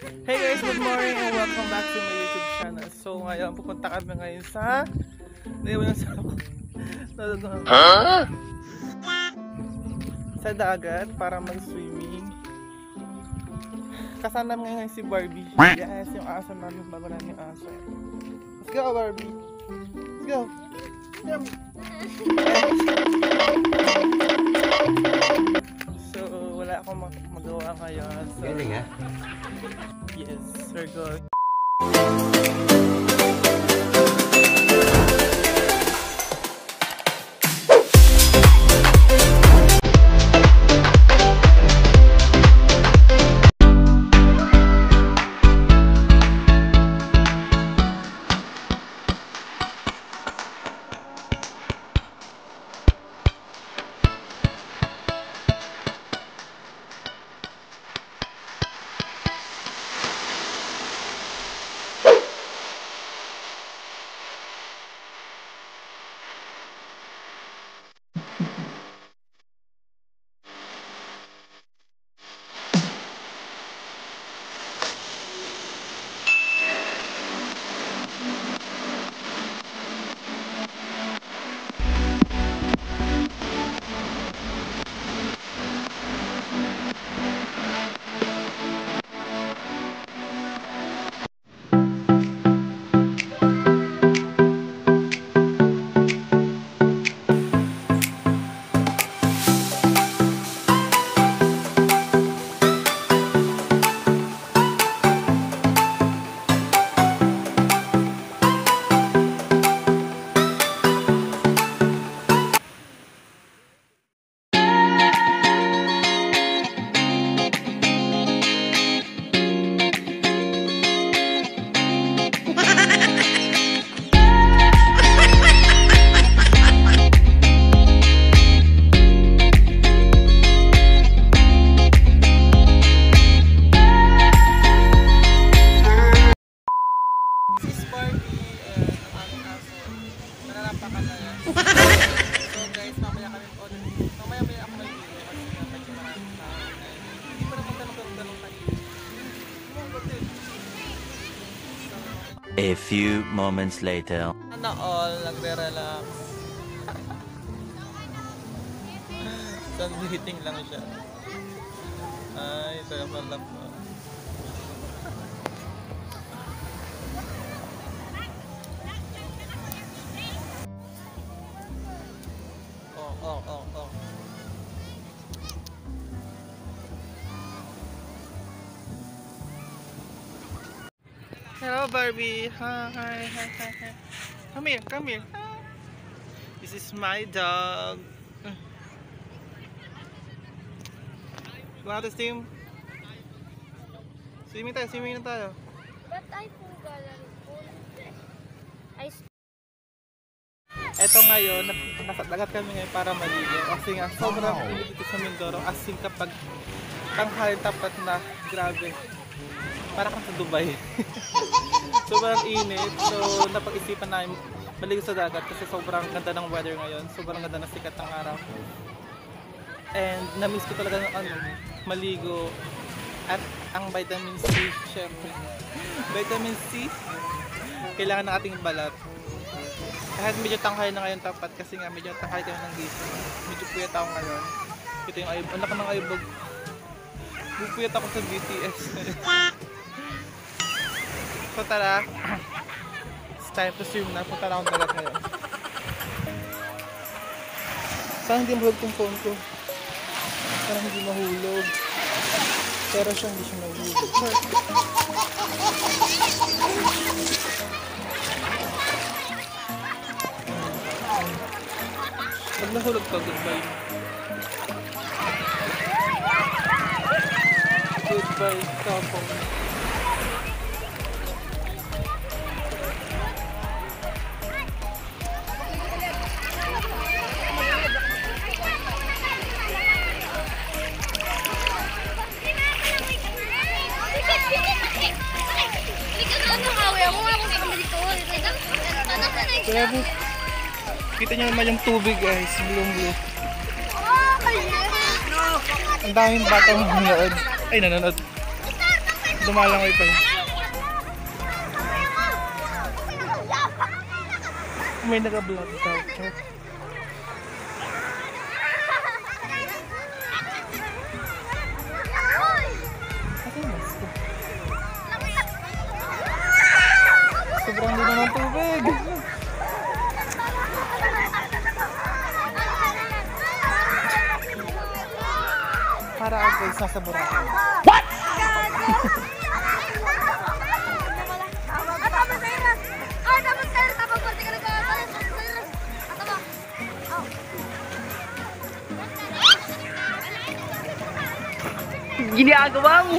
Hey guys, good morning and welcome back to my YouTube channel. So ngayon, pupunta kami ngayon sa sa dagat para mag-swimming. Kasama namin ngayon si Barbie. Yes, yung aso namin, bago namin yung aso. Let's go, Barbie! Let's go! So, wala akong magawa ngayon. So, galing ha? Yes, we're going. A few moments later. Sana all nagre-relax. Sunbathing lang siya. Ay, sarap pala po. Oh. Hello, Barbie. Hi. Come here. This is my dog. You want to swim? Swimming na tayo. But I forgot Eto ngayon, nasa dagat kami ngayon para maligo. Kasi nga, sobrang init dito sa Mindoro. As in kapag tanghali tapat na, grabe. Para kang sa Dubai. Sobrang init. So, napag-isipan namin maligo sa dagat kasi sobrang ganda ng weather ngayon. Sobrang ganda ng sikat ng araw. And na-miss ko talaga ng maligo. At ang vitamin C, syempre. Vitamin C, kailangan ng ating balat. Kahit medyo tanghali na ngayon tapat kasi nga medyo tanghali kami ng gising. Medyo puyat ako ngayon. Ito yung ayub. Anak ng ayubog. Bupuyat ako sa BTS. So tara, it's time to swim na. Punta na akong dagat ngayon. Saan hindi mahulog tong phone ko? Parang hindi mahulog. Pero siya hindi siya mahulog. Pag nahulog ka, goodbye. Goodbye, kapong. Grabe. Kita nyo naman yung tubig guys, blue. Ang daming batang nanonood. Ay, nanonood. Dumalangoy pa yun. May naka-vlog daw. Sobrang lino ng tubig. Para ako guys, nasa Boracay. What? Ginagawa mo.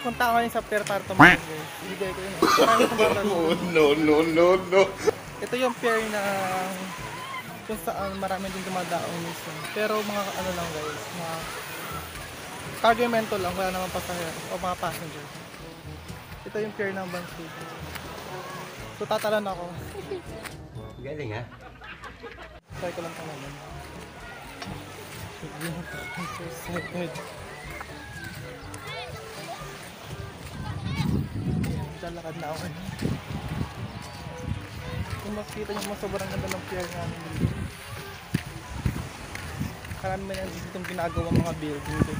Punta ako ngayon sa pier para tumakas guys. Ibigay ko yun. No. Ito yung pier na kung saan marami din dumadaong minsan. Pero mga ano lang guys, mga cargamento lang, wala naman pasahero o mga passenger. Ito yung pier ng Bansud. So tatalan ako. Galing ha? Try ko lang talaga. I'm so excited. Lalakad na ako. Kung makikita nyo mo, sobrang ganda ng pier namin dito. Karami na dito itong ginagawa mga building dito.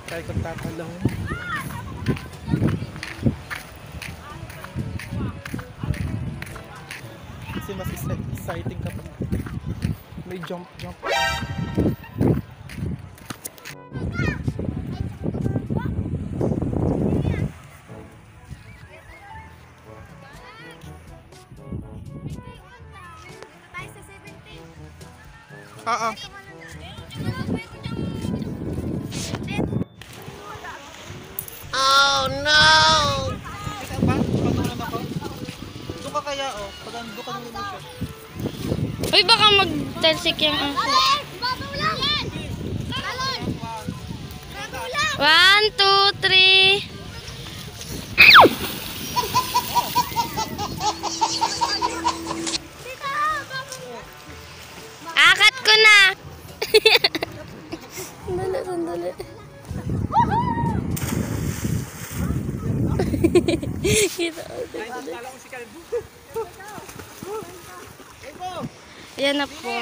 Try ko tatalawin. Kasi mas exciting kapag may jump. Oh no! Kita ba? Patunan ako. Doon ka kaya pag doon ka niluluto siya. Uy, baka mag-telsik yung aso. 1, 2, 3. Akat ko na. Sandali. Kita. Ayan na po.